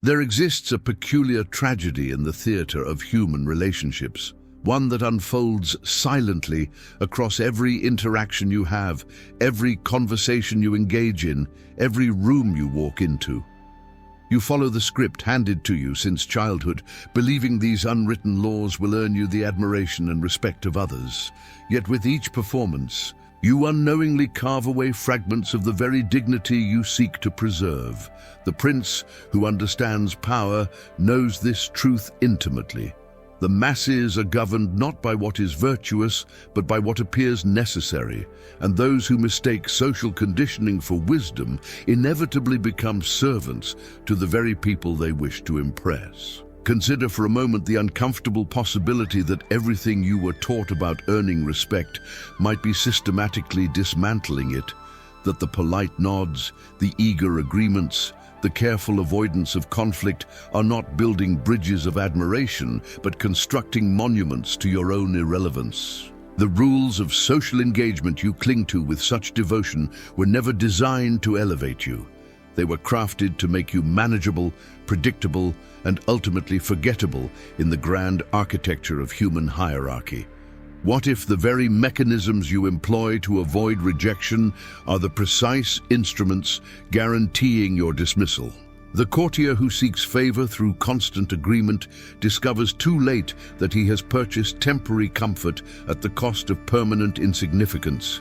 There exists a peculiar tragedy in the theater of human relationships, one that unfolds silently across every interaction you have, every conversation you engage in, every room you walk into. You follow the script handed to you since childhood, believing these unwritten laws will earn you the admiration and respect of others. Yet with each performance, you unknowingly carve away fragments of the very dignity you seek to preserve. The prince who understands power knows this truth intimately. The masses are governed not by what is virtuous, but by what appears necessary, and those who mistake social conditioning for wisdom inevitably become servants to the very people they wish to impress. Consider for a moment the uncomfortable possibility that everything you were taught about earning respect might be systematically dismantling it, that the polite nods, the eager agreements, the careful avoidance of conflict are not building bridges of admiration, but constructing monuments to your own irrelevance. The rules of social engagement you cling to with such devotion were never designed to elevate you. They were crafted to make you manageable, predictable, and ultimately forgettable in the grand architecture of human hierarchy. What if the very mechanisms you employ to avoid rejection are the precise instruments guaranteeing your dismissal? The courtier who seeks favor through constant agreement discovers too late that he has purchased temporary comfort at the cost of permanent insignificance.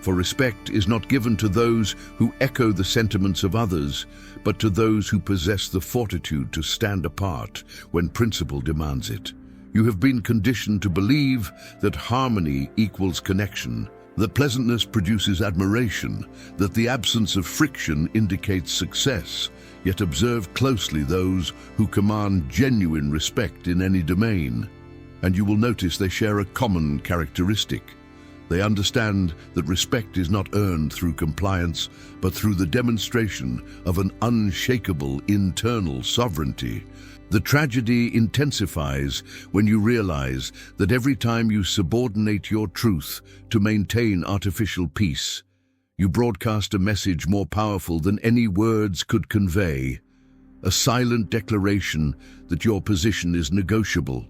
For respect is not given to those who echo the sentiments of others, but to those who possess the fortitude to stand apart when principle demands it. You have been conditioned to believe that harmony equals connection, that pleasantness produces admiration, that the absence of friction indicates success. Yet observe closely those who command genuine respect in any domain, and you will notice they share a common characteristic. They understand that respect is not earned through compliance, but through the demonstration of an unshakable internal sovereignty. The tragedy intensifies when you realize that every time you subordinate your truth to maintain artificial peace, you broadcast a message more powerful than any words could convey, a silent declaration that your position is negotiable,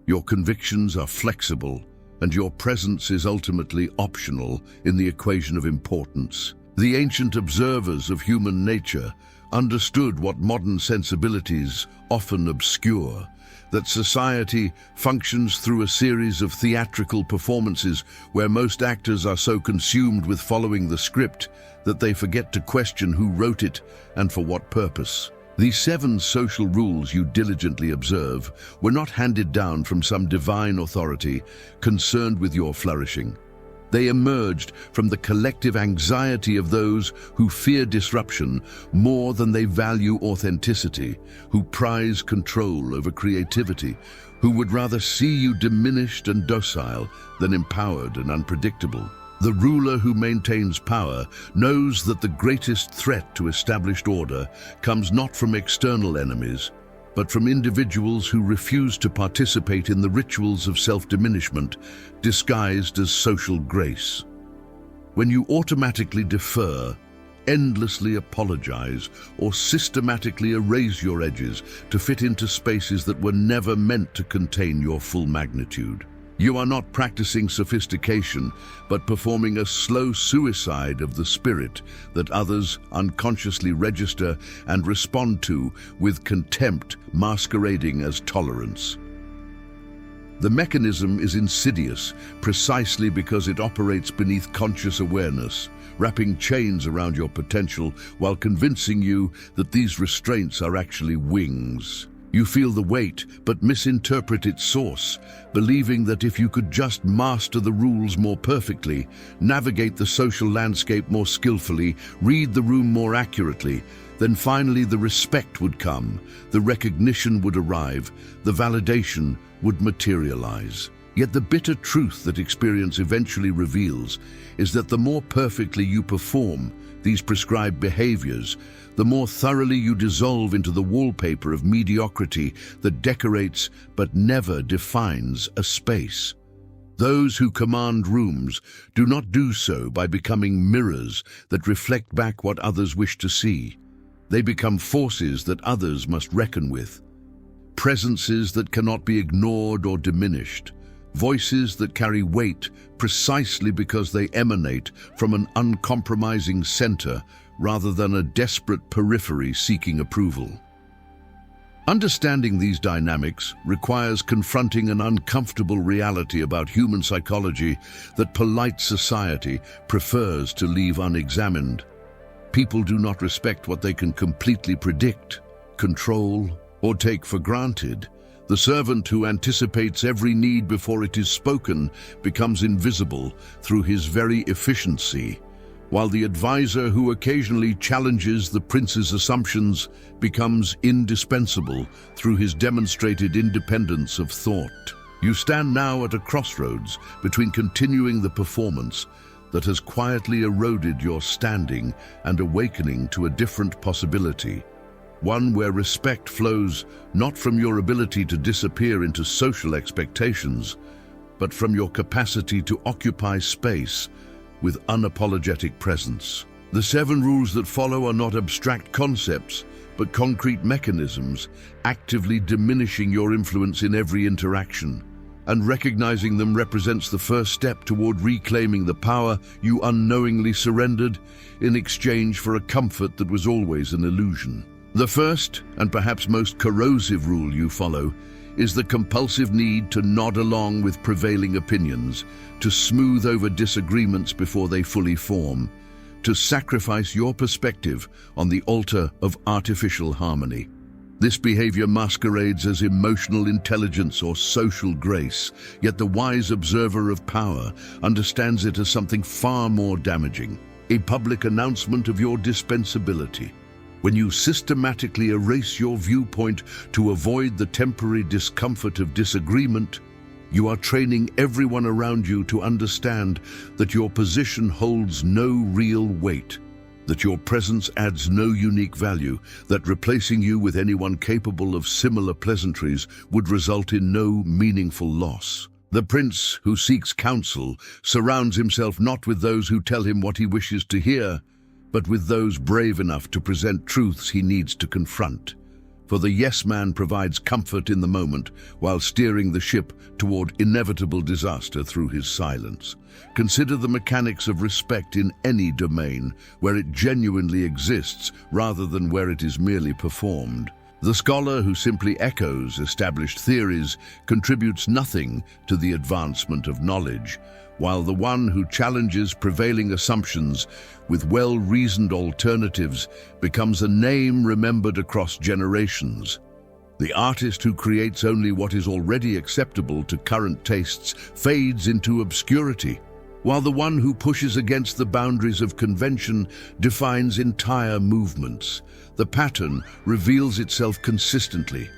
your convictions are flexible, and your presence is ultimately optional in the equation of importance. The ancient observers of human nature understood what modern sensibilities often obscure, that society functions through a series of theatrical performances where most actors are so consumed with following the script that they forget to question who wrote it and for what purpose. These 7 social rules you diligently observe were not handed down from some divine authority concerned with your flourishing. They emerged from the collective anxiety of those who fear disruption more than they value authenticity, who prize control over creativity, who would rather see you diminished and docile than empowered and unpredictable. The ruler who maintains power knows that the greatest threat to established order comes not from external enemies, but from individuals who refuse to participate in the rituals of self-diminishment disguised as social grace. When you automatically defer, endlessly apologize, or systematically erase your edges to fit into spaces that were never meant to contain your full magnitude, you are not practicing sophistication, but performing a slow suicide of the spirit that others unconsciously register and respond to with contempt masquerading as tolerance. The mechanism is insidious precisely because it operates beneath conscious awareness, wrapping chains around your potential while convincing you that these restraints are actually wings. You feel the weight, but misinterpret its source, believing that if you could just master the rules more perfectly, navigate the social landscape more skillfully, read the room more accurately, then finally the respect would come, the recognition would arrive, the validation would materialize. Yet the bitter truth that experience eventually reveals is that the more perfectly you perform these prescribed behaviors, the more thoroughly you dissolve into the wallpaper of mediocrity that decorates but never defines a space. Those who command rooms do not do so by becoming mirrors that reflect back what others wish to see. They become forces that others must reckon with, presences that cannot be ignored or diminished, voices that carry weight precisely because they emanate from an uncompromising center rather than a desperate periphery seeking approval. Understanding these dynamics requires confronting an uncomfortable reality about human psychology that polite society prefers to leave unexamined. People do not respect what they can completely predict, control, or take for granted. The servant who anticipates every need before it is spoken becomes invisible through his very efficiency, while the advisor who occasionally challenges the prince's assumptions becomes indispensable through his demonstrated independence of thought. You stand now at a crossroads between continuing the performance that has quietly eroded your standing and awakening to a different possibility, one where respect flows not from your ability to disappear into social expectations, but from your capacity to occupy space with unapologetic presence. The 7 rules that follow are not abstract concepts, but concrete mechanisms, actively diminishing your influence in every interaction. And recognizing them represents the first step toward reclaiming the power you unknowingly surrendered in exchange for a comfort that was always an illusion. The first, and perhaps most corrosive rule you follow, is the compulsive need to nod along with prevailing opinions, to smooth over disagreements before they fully form, to sacrifice your perspective on the altar of artificial harmony. This behavior masquerades as emotional intelligence or social grace, yet the wise observer of power understands it as something far more damaging, a public announcement of your dispensability. When you systematically erase your viewpoint to avoid the temporary discomfort of disagreement, you are training everyone around you to understand that your position holds no real weight, that your presence adds no unique value, that replacing you with anyone capable of similar pleasantries would result in no meaningful loss. The prince who seeks counsel surrounds himself not with those who tell him what he wishes to hear, but with those brave enough to present truths he needs to confront. For the yes man provides comfort in the moment while steering the ship toward inevitable disaster through his silence. Consider the mechanics of respect in any domain where it genuinely exists rather than where it is merely performed. The scholar who simply echoes established theories contributes nothing to the advancement of knowledge, while the one who challenges prevailing assumptions with well-reasoned alternatives becomes a name remembered across generations. The artist who creates only what is already acceptable to current tastes fades into obscurity, while the one who pushes against the boundaries of convention defines entire movements. The pattern reveals itself consistently.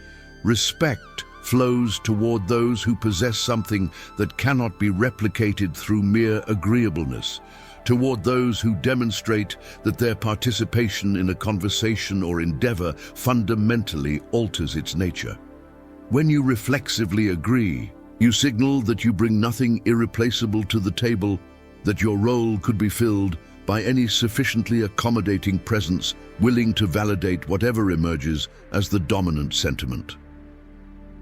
Respect flows toward those who possess something that cannot be replicated through mere agreeableness, toward those who demonstrate that their participation in a conversation or endeavor fundamentally alters its nature. When you reflexively agree, you signal that you bring nothing irreplaceable to the table, that your role could be filled by any sufficiently accommodating presence willing to validate whatever emerges as the dominant sentiment.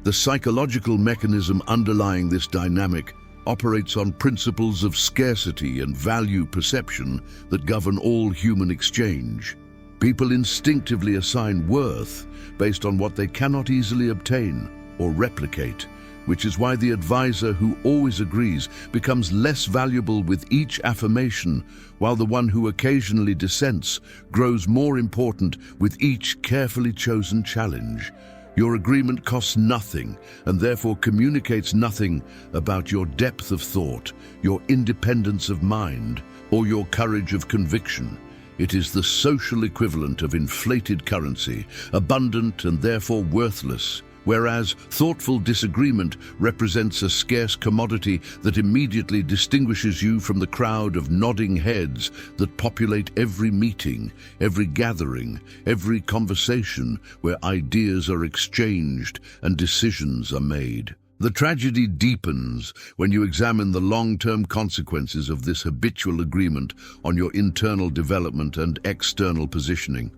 The psychological mechanism underlying this dynamic operates on principles of scarcity and value perception that govern all human exchange. People instinctively assign worth based on what they cannot easily obtain or replicate, which is why the advisor who always agrees becomes less valuable with each affirmation, while the one who occasionally dissents grows more important with each carefully chosen challenge. Your agreement costs nothing and therefore communicates nothing about your depth of thought, your independence of mind, or your courage of conviction. It is the social equivalent of inflated currency, abundant and therefore worthless, whereas thoughtful disagreement represents a scarce commodity that immediately distinguishes you from the crowd of nodding heads that populate every meeting, every gathering, every conversation where ideas are exchanged and decisions are made. The tragedy deepens when you examine the long-term consequences of this habitual agreement on your internal development and external positioning.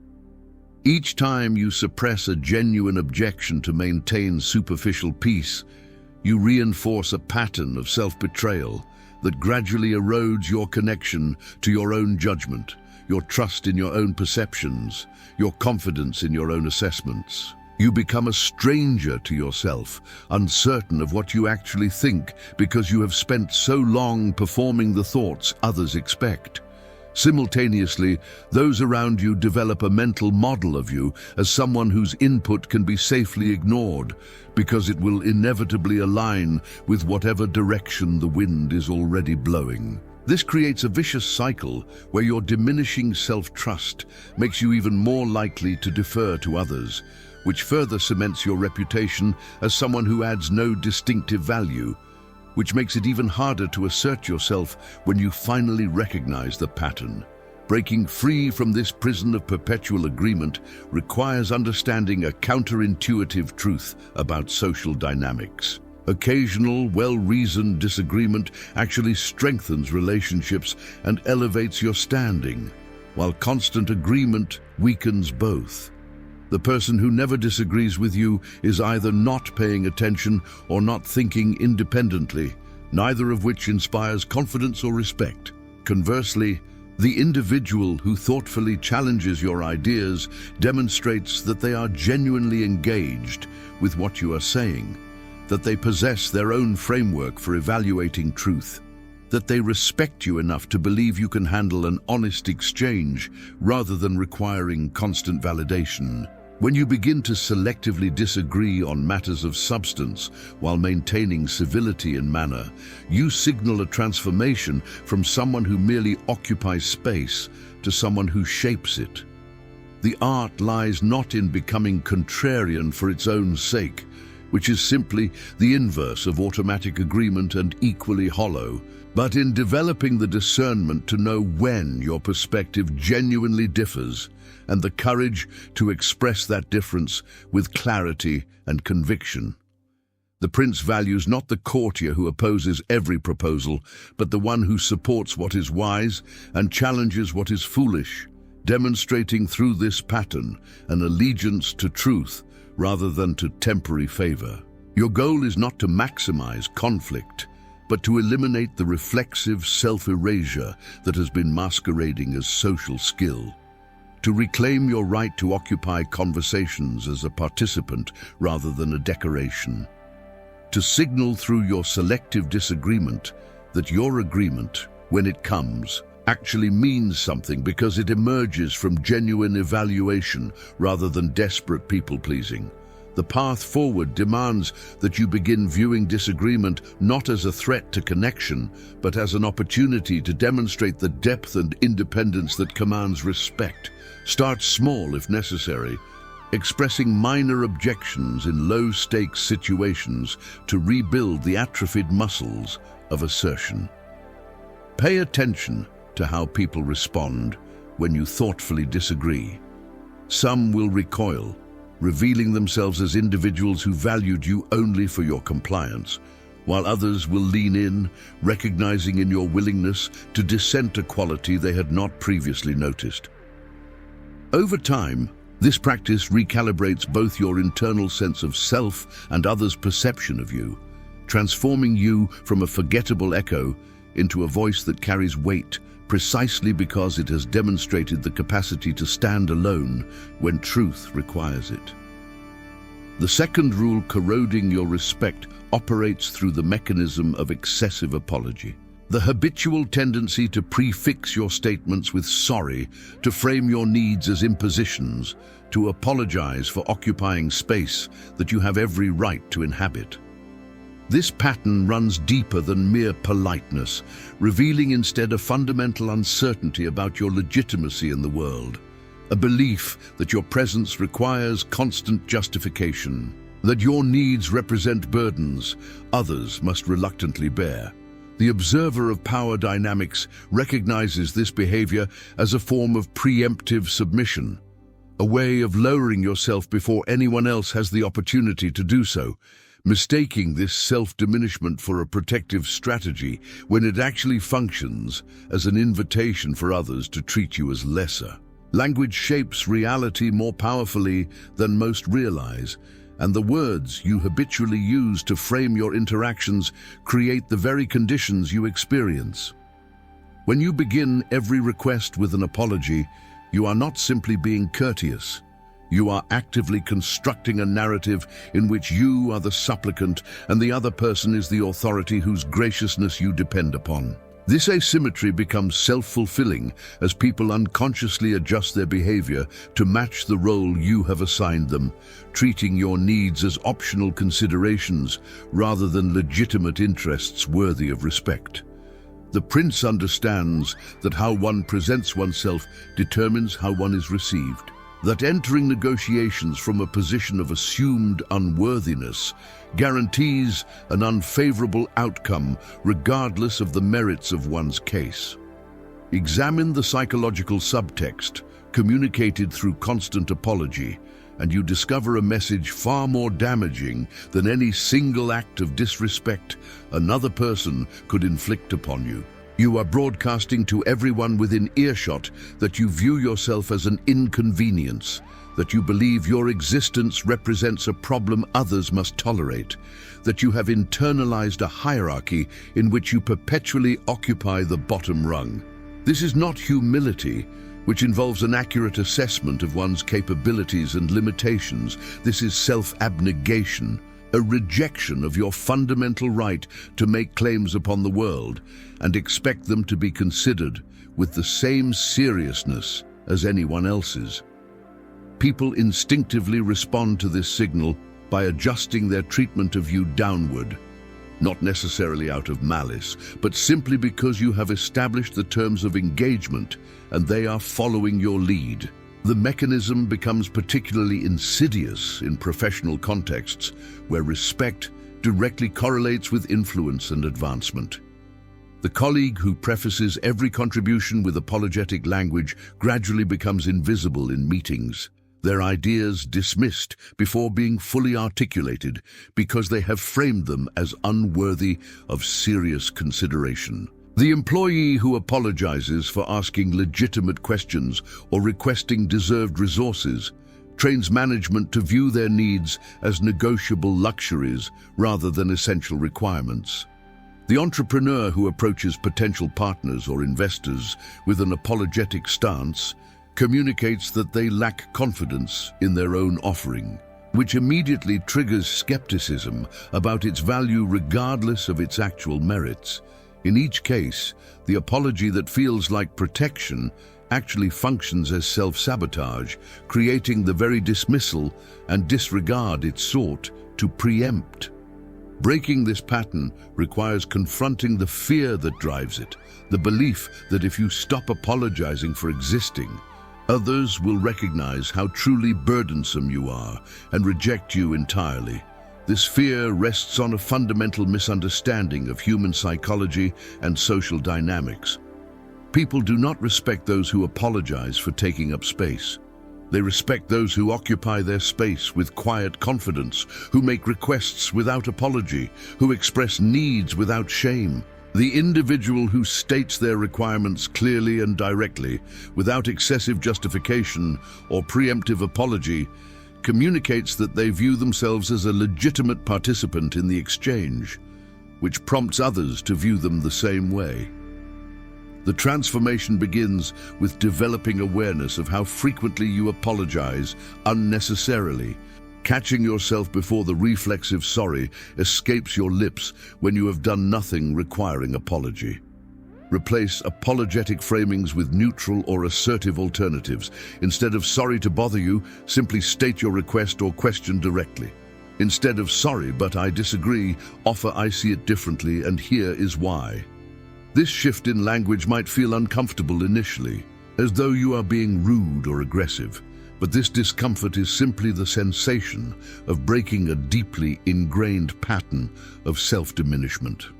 Each time you suppress a genuine objection to maintain superficial peace, you reinforce a pattern of self-betrayal that gradually erodes your connection to your own judgment, your trust in your own perceptions, your confidence in your own assessments. You become a stranger to yourself, uncertain of what you actually think because you have spent so long performing the thoughts others expect. Simultaneously, those around you develop a mental model of you as someone whose input can be safely ignored because it will inevitably align with whatever direction the wind is already blowing. This creates a vicious cycle where your diminishing self-trust makes you even more likely to defer to others, which further cements your reputation as someone who adds no distinctive value, which makes it even harder to assert yourself when you finally recognize the pattern. Breaking free from this prison of perpetual agreement requires understanding a counterintuitive truth about social dynamics. Occasional, well-reasoned disagreement actually strengthens relationships and elevates your standing, while constant agreement weakens both. The person who never disagrees with you is either not paying attention or not thinking independently, neither of which inspires confidence or respect. Conversely, the individual who thoughtfully challenges your ideas demonstrates that they are genuinely engaged with what you are saying, that they possess their own framework for evaluating truth, that they respect you enough to believe you can handle an honest exchange rather than requiring constant validation. When you begin to selectively disagree on matters of substance while maintaining civility and manner, you signal a transformation from someone who merely occupies space to someone who shapes it. The art lies not in becoming contrarian for its own sake, which is simply the inverse of automatic agreement and equally hollow, but in developing the discernment to know when your perspective genuinely differs and the courage to express that difference with clarity and conviction. The prince values not the courtier who opposes every proposal, but the one who supports what is wise and challenges what is foolish, demonstrating through this pattern an allegiance to truth rather than to temporary favor. Your goal is not to maximize conflict, but to eliminate the reflexive self-erasure that has been masquerading as social skill. To reclaim your right to occupy conversations as a participant rather than a decoration. To signal through your selective disagreement that your agreement, when it comes, actually means something because it emerges from genuine evaluation rather than desperate people-pleasing. The path forward demands that you begin viewing disagreement not as a threat to connection, but as an opportunity to demonstrate the depth and independence that commands respect. Start small if necessary, expressing minor objections in low-stakes situations to rebuild the atrophied muscles of assertion. Pay attention to how people respond when you thoughtfully disagree. Some will recoil, revealing themselves as individuals who valued you only for your compliance, while others will lean in, recognizing in your willingness to dissent a quality they had not previously noticed. Over time, this practice recalibrates both your internal sense of self and others' perception of you, transforming you from a forgettable echo into a voice that carries weight precisely because it has demonstrated the capacity to stand alone when truth requires it. The second rule corroding your respect operates through the mechanism of excessive apology. The habitual tendency to prefix your statements with sorry, to frame your needs as impositions, to apologize for occupying space that you have every right to inhabit. This pattern runs deeper than mere politeness, revealing instead a fundamental uncertainty about your legitimacy in the world, a belief that your presence requires constant justification, that your needs represent burdens others must reluctantly bear. The observer of power dynamics recognizes this behavior as a form of preemptive submission, a way of lowering yourself before anyone else has the opportunity to do so, mistaking this self-diminishment for a protective strategy when it actually functions as an invitation for others to treat you as lesser. Language shapes reality more powerfully than most realize, and the words you habitually use to frame your interactions create the very conditions you experience. When you begin every request with an apology, you are not simply being courteous. You are actively constructing a narrative in which you are the supplicant and the other person is the authority whose graciousness you depend upon. This asymmetry becomes self-fulfilling as people unconsciously adjust their behavior to match the role you have assigned them, treating your needs as optional considerations rather than legitimate interests worthy of respect. The prince understands that how one presents oneself determines how one is received, that entering negotiations from a position of assumed unworthiness guarantees an unfavorable outcome regardless of the merits of one's case. Examine the psychological subtext communicated through constant apology, and you discover a message far more damaging than any single act of disrespect another person could inflict upon you. You are broadcasting to everyone within earshot that you view yourself as an inconvenience, that you believe your existence represents a problem others must tolerate, that you have internalized a hierarchy in which you perpetually occupy the bottom rung. This is not humility, which involves an accurate assessment of one's capabilities and limitations. This is self-abnegation, a rejection of your fundamental right to make claims upon the world and expect them to be considered with the same seriousness as anyone else's. People instinctively respond to this signal by adjusting their treatment of you downward, not necessarily out of malice, but simply because you have established the terms of engagement and they are following your lead. The mechanism becomes particularly insidious in professional contexts where respect directly correlates with influence and advancement. The colleague who prefaces every contribution with apologetic language gradually becomes invisible in meetings, their ideas dismissed before being fully articulated because they have framed them as unworthy of serious consideration. The employee who apologizes for asking legitimate questions or requesting deserved resources trains management to view their needs as negotiable luxuries rather than essential requirements. The entrepreneur who approaches potential partners or investors with an apologetic stance communicates that they lack confidence in their own offering, which immediately triggers skepticism about its value regardless of its actual merits. In each case, the apology that feels like protection actually functions as self-sabotage, creating the very dismissal and disregard it sought to preempt. Breaking this pattern requires confronting the fear that drives it, the belief that if you stop apologizing for existing, others will recognize how truly burdensome you are and reject you entirely. This fear rests on a fundamental misunderstanding of human psychology and social dynamics. People do not respect those who apologize for taking up space. They respect those who occupy their space with quiet confidence, who make requests without apology, who express needs without shame. The individual who states their requirements clearly and directly, without excessive justification or preemptive apology, communicates that they view themselves as a legitimate participant in the exchange, which prompts others to view them the same way. The transformation begins with developing awareness of how frequently you apologize unnecessarily, catching yourself before the reflexive sorry escapes your lips when you have done nothing requiring apology. Replace apologetic framings with neutral or assertive alternatives. Instead of "sorry to bother you," simply state your request or question directly. Instead of "sorry, but I disagree," offer "I see it differently and here is why." This shift in language might feel uncomfortable initially, as though you are being rude or aggressive, but this discomfort is simply the sensation of breaking a deeply ingrained pattern of self-diminishment.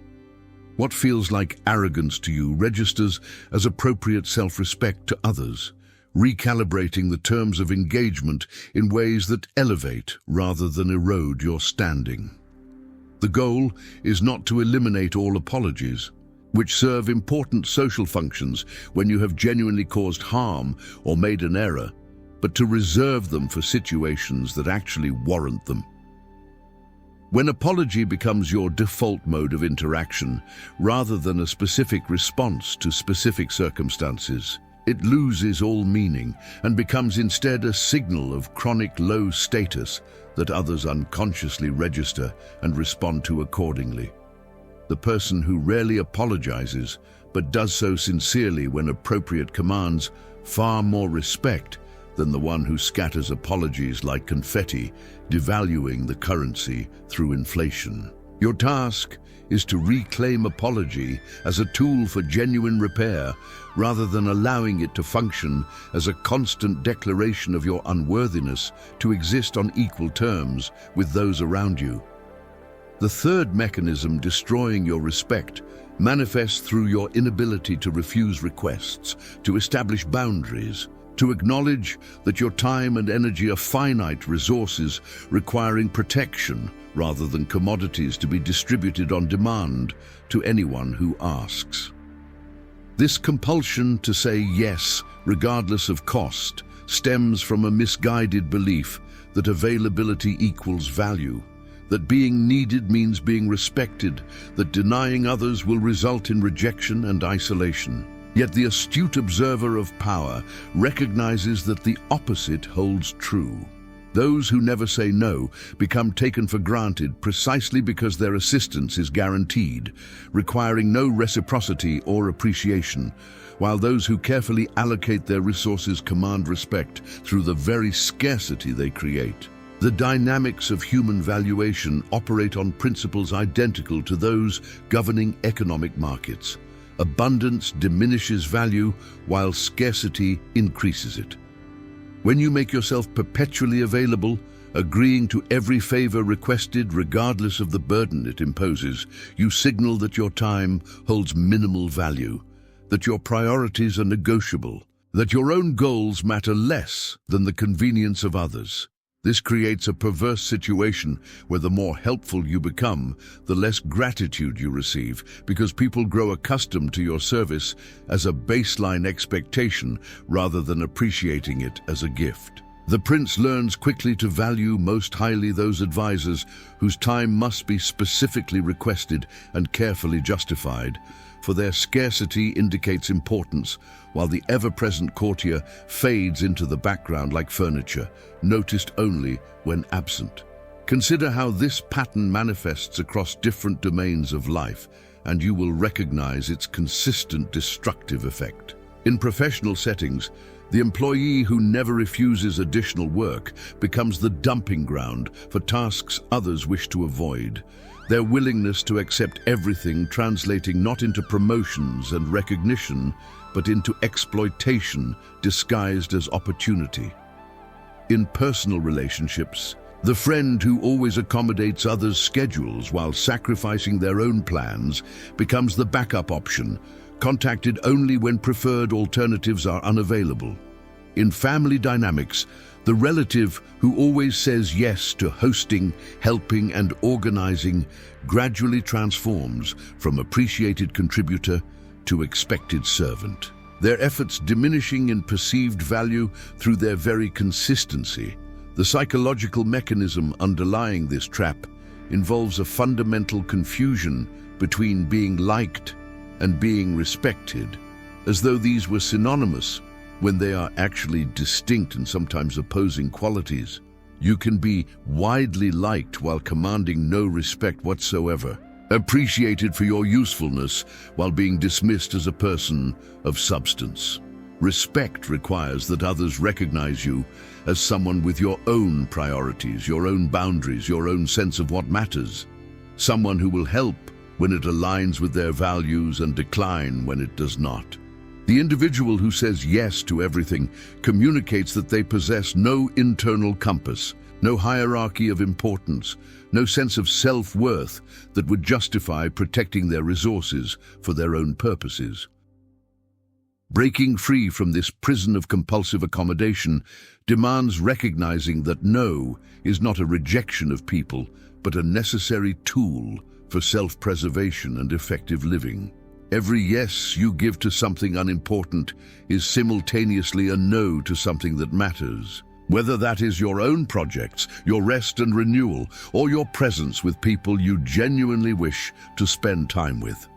What feels like arrogance to you registers as appropriate self-respect to others, recalibrating the terms of engagement in ways that elevate rather than erode your standing. The goal is not to eliminate all apologies, which serve important social functions when you have genuinely caused harm or made an error, but to reserve them for situations that actually warrant them. When apology becomes your default mode of interaction, rather than a specific response to specific circumstances, it loses all meaning and becomes instead a signal of chronic low status that others unconsciously register and respond to accordingly. The person who rarely apologizes, but does so sincerely when appropriate, commands far more respect than the one who scatters apologies like confetti, devaluing the currency through inflation. Your task is to reclaim apology as a tool for genuine repair, rather than allowing it to function as a constant declaration of your unworthiness to exist on equal terms with those around you. The third mechanism destroying your respect manifests through your inability to refuse requests, to establish boundaries, to acknowledge that your time and energy are finite resources requiring protection rather than commodities to be distributed on demand to anyone who asks. This compulsion to say yes, regardless of cost, stems from a misguided belief that availability equals value, that being needed means being respected, that denying others will result in rejection and isolation. Yet the astute observer of power recognizes that the opposite holds true. Those who never say no become taken for granted precisely because their assistance is guaranteed, requiring no reciprocity or appreciation, while those who carefully allocate their resources command respect through the very scarcity they create. The dynamics of human valuation operate on principles identical to those governing economic markets. Abundance diminishes value while scarcity increases it. When you make yourself perpetually available, agreeing to every favor requested regardless of the burden it imposes, you signal that your time holds minimal value, that your priorities are negotiable, that your own goals matter less than the convenience of others. This creates a perverse situation where the more helpful you become, the less gratitude you receive, because people grow accustomed to your service as a baseline expectation rather than appreciating it as a gift. The prince learns quickly to value most highly those advisors whose time must be specifically requested and carefully justified, for their scarcity indicates importance, while the ever-present courtier fades into the background like furniture, noticed only when absent. Consider how this pattern manifests across different domains of life, and you will recognize its consistent destructive effect. In professional settings, the employee who never refuses additional work becomes the dumping ground for tasks others wish to avoid, their willingness to accept everything translating not into promotions and recognition, but into exploitation disguised as opportunity. In personal relationships, the friend who always accommodates others' schedules while sacrificing their own plans becomes the backup option, contacted only when preferred alternatives are unavailable. In family dynamics, the relative who always says yes to hosting, helping, and organizing gradually transforms from appreciated contributor to expected servant, their efforts diminishing in perceived value through their very consistency. The psychological mechanism underlying this trap involves a fundamental confusion between being liked and being respected, as though these were synonymous when they are actually distinct and sometimes opposing qualities. You can be widely liked while commanding no respect whatsoever, appreciated for your usefulness while being dismissed as a person of substance. Respect requires that others recognize you as someone with your own priorities, your own boundaries, your own sense of what matters. Someone who will help when it aligns with their values and decline when it does not. The individual who says yes to everything communicates that they possess no internal compass, no hierarchy of importance, no sense of self-worth that would justify protecting their resources for their own purposes. Breaking free from this prison of compulsive accommodation demands recognizing that no is not a rejection of people, but a necessary tool for self-preservation and effective living. Every yes you give to something unimportant is simultaneously a no to something that matters. Whether that is your own projects, your rest and renewal, or your presence with people you genuinely wish to spend time with.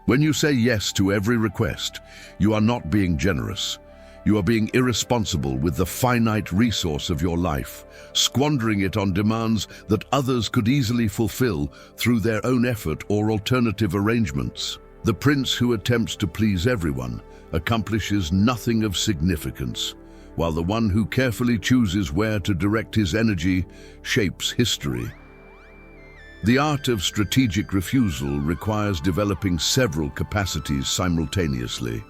When you say yes to every request, you are not being generous. You are being irresponsible with the finite resource of your life, squandering it on demands that others could easily fulfill through their own effort or alternative arrangements. The prince who attempts to please everyone accomplishes nothing of significance, while the one who carefully chooses where to direct his energy shapes history. The art of strategic refusal requires developing several capacities simultaneously.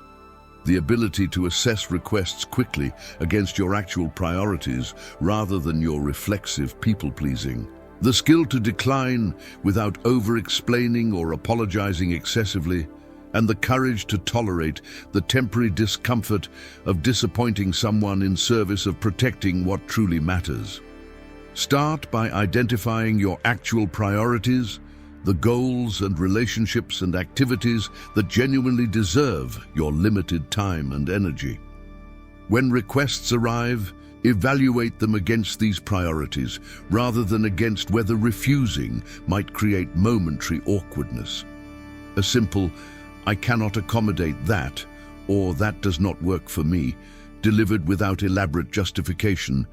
The ability to assess requests quickly against your actual priorities rather than your reflexive people-pleasing. The skill to decline without over-explaining or apologizing excessively, and the courage to tolerate the temporary discomfort of disappointing someone in service of protecting what truly matters. Start by identifying your actual priorities, the goals and relationships and activities that genuinely deserve your limited time and energy. When requests arrive, evaluate them against these priorities rather than against whether refusing might create momentary awkwardness. A simple, "I cannot accommodate that," or "that does not work for me," delivered without elaborate justification,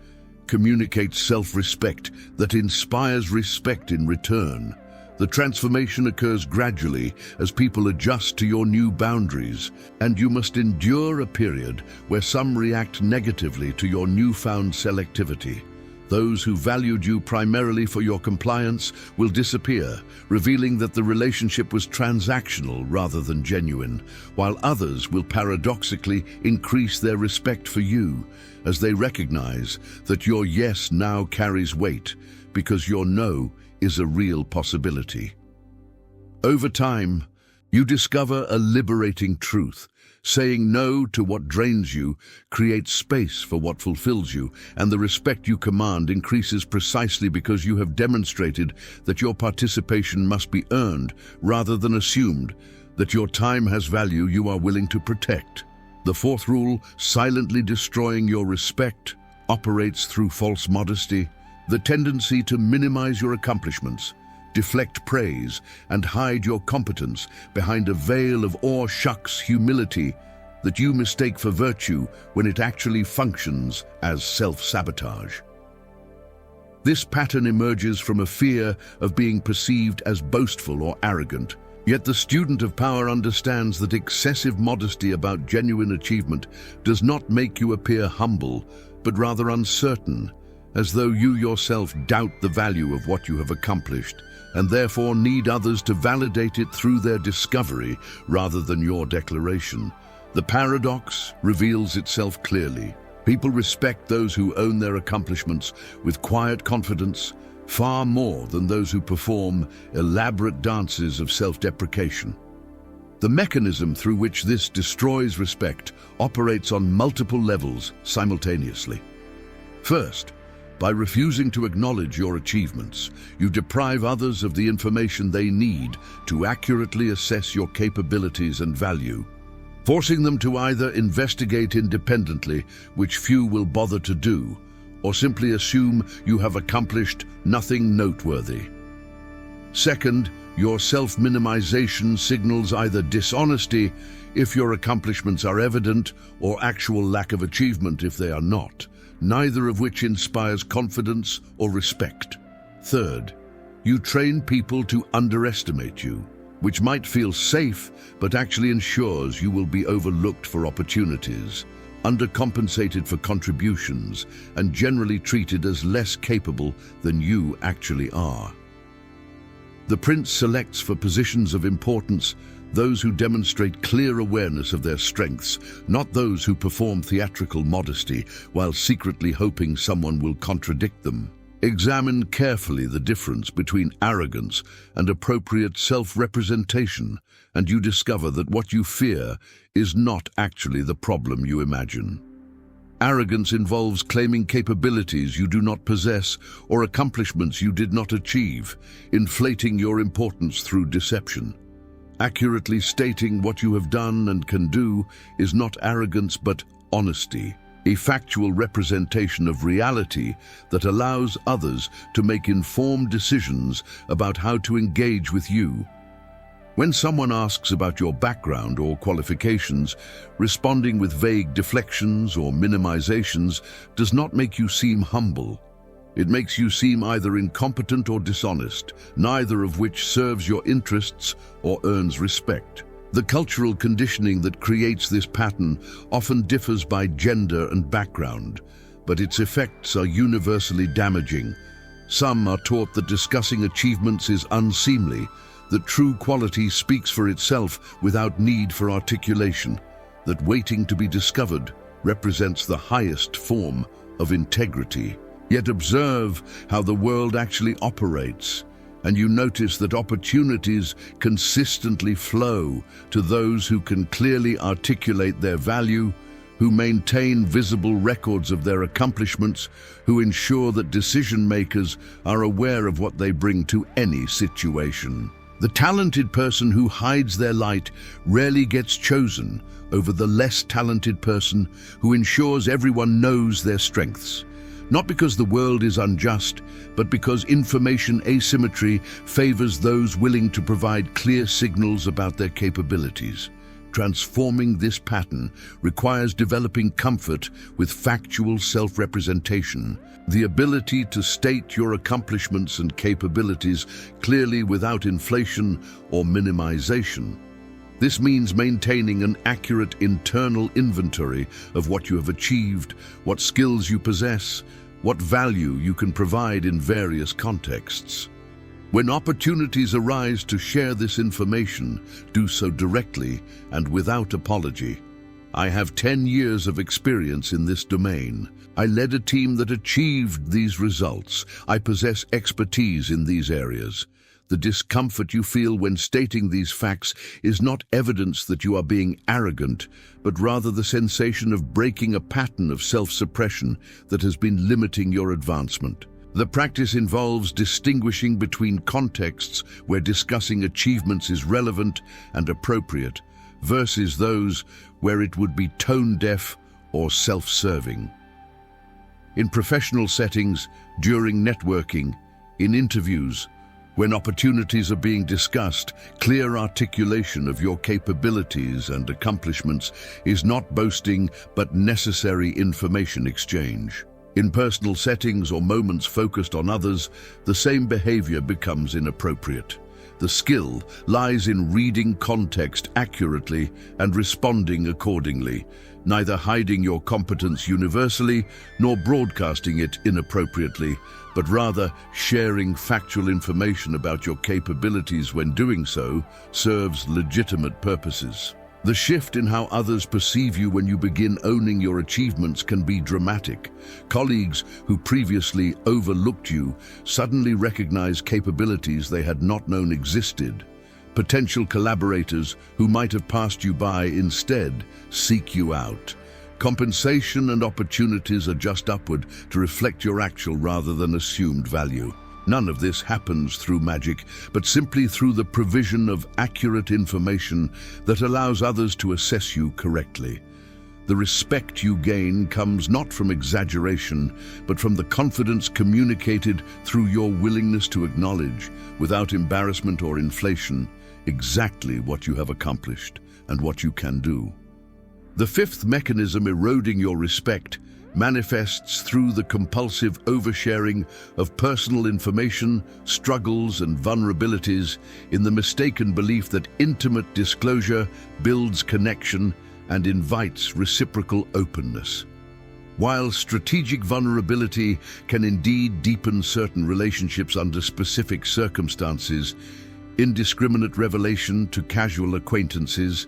communicates self-respect that inspires respect in return. The transformation occurs gradually as people adjust to your new boundaries, and you must endure a period where some react negatively to your newfound selectivity. Those who valued you primarily for your compliance will disappear, revealing that the relationship was transactional rather than genuine, while others will paradoxically increase their respect for you as they recognize that your yes now carries weight because your no is a real possibility. Over time, you discover a liberating truth. Saying no to what drains you creates space for what fulfills you, and the respect you command increases precisely because you have demonstrated that your participation must be earned rather than assumed, that your time has value you are willing to protect. The fourth rule, silently destroying your respect, operates through false modesty, the tendency to minimize your accomplishments, deflect praise, and hide your competence behind a veil of "aw shucks" humility that you mistake for virtue when it actually functions as self-sabotage. This pattern emerges from a fear of being perceived as boastful or arrogant, yet the student of power understands that excessive modesty about genuine achievement does not make you appear humble, but rather uncertain, as though you yourself doubt the value of what you have accomplished, and therefore need others to validate it through their discovery rather than your declaration. The paradox reveals itself clearly. People respect those who own their accomplishments with quiet confidence far more than those who perform elaborate dances of self-deprecation. The mechanism through which this destroys respect operates on multiple levels simultaneously. First, by refusing to acknowledge your achievements, you deprive others of the information they need to accurately assess your capabilities and value, forcing them to either investigate independently, which few will bother to do, or simply assume you have accomplished nothing noteworthy. Second, your self-minimization signals either dishonesty if your accomplishments are evident, or actual lack of achievement if they are not, neither of which inspires confidence or respect. Third, you train people to underestimate you, which might feel safe but actually ensures you will be overlooked for opportunities, undercompensated for contributions, and generally treated as less capable than you actually are. The prince selects for positions of importance those who demonstrate clear awareness of their strengths, not those who perform theatrical modesty while secretly hoping someone will contradict them. Examine carefully the difference between arrogance and appropriate self-representation, and you discover that what you fear is not actually the problem you imagine. Arrogance involves claiming capabilities you do not possess or accomplishments you did not achieve, inflating your importance through deception. Accurately stating what you have done and can do is not arrogance but honesty, a factual representation of reality that allows others to make informed decisions about how to engage with you. When someone asks about your background or qualifications, responding with vague deflections or minimizations does not make you seem humble. It makes you seem either incompetent or dishonest, neither of which serves your interests or earns respect. The cultural conditioning that creates this pattern often differs by gender and background, but its effects are universally damaging. Some are taught that discussing achievements is unseemly, that true quality speaks for itself without need for articulation, that waiting to be discovered represents the highest form of integrity. Yet observe how the world actually operates, and you notice that opportunities consistently flow to those who can clearly articulate their value, who maintain visible records of their accomplishments, who ensure that decision makers are aware of what they bring to any situation. The talented person who hides their light rarely gets chosen over the less talented person who ensures everyone knows their strengths. Not because the world is unjust, but because information asymmetry favors those willing to provide clear signals about their capabilities. Transforming this pattern requires developing comfort with factual self-representation, the ability to state your accomplishments and capabilities clearly without inflation or minimization. This means maintaining an accurate internal inventory of what you have achieved, what skills you possess, what value you can provide in various contexts. When opportunities arise to share this information, do so directly and without apology. I have 10 years of experience in this domain. I led a team that achieved these results. I possess expertise in these areas. The discomfort you feel when stating these facts is not evidence that you are being arrogant, but rather the sensation of breaking a pattern of self-suppression that has been limiting your advancement. The practice involves distinguishing between contexts where discussing achievements is relevant and appropriate, versus those where it would be tone-deaf or self-serving. In professional settings, during networking, in interviews, when opportunities are being discussed, clear articulation of your capabilities and accomplishments is not boasting but necessary information exchange. In personal settings or moments focused on others, the same behavior becomes inappropriate. The skill lies in reading context accurately and responding accordingly, neither hiding your competence universally nor broadcasting it inappropriately, but rather sharing factual information about your capabilities when doing so serves legitimate purposes. The shift in how others perceive you when you begin owning your achievements can be dramatic. Colleagues who previously overlooked you suddenly recognize capabilities they had not known existed. Potential collaborators who might have passed you by instead seek you out. Compensation and opportunities adjust upward to reflect your actual rather than assumed value. None of this happens through magic, but simply through the provision of accurate information that allows others to assess you correctly. The respect you gain comes not from exaggeration, but from the confidence communicated through your willingness to acknowledge, without embarrassment or inflation, exactly what you have accomplished and what you can do. The fifth mechanism eroding your respect manifests through the compulsive oversharing of personal information, struggles, and vulnerabilities in the mistaken belief that intimate disclosure builds connection and invites reciprocal openness. While strategic vulnerability can indeed deepen certain relationships under specific circumstances, indiscriminate revelation to casual acquaintances,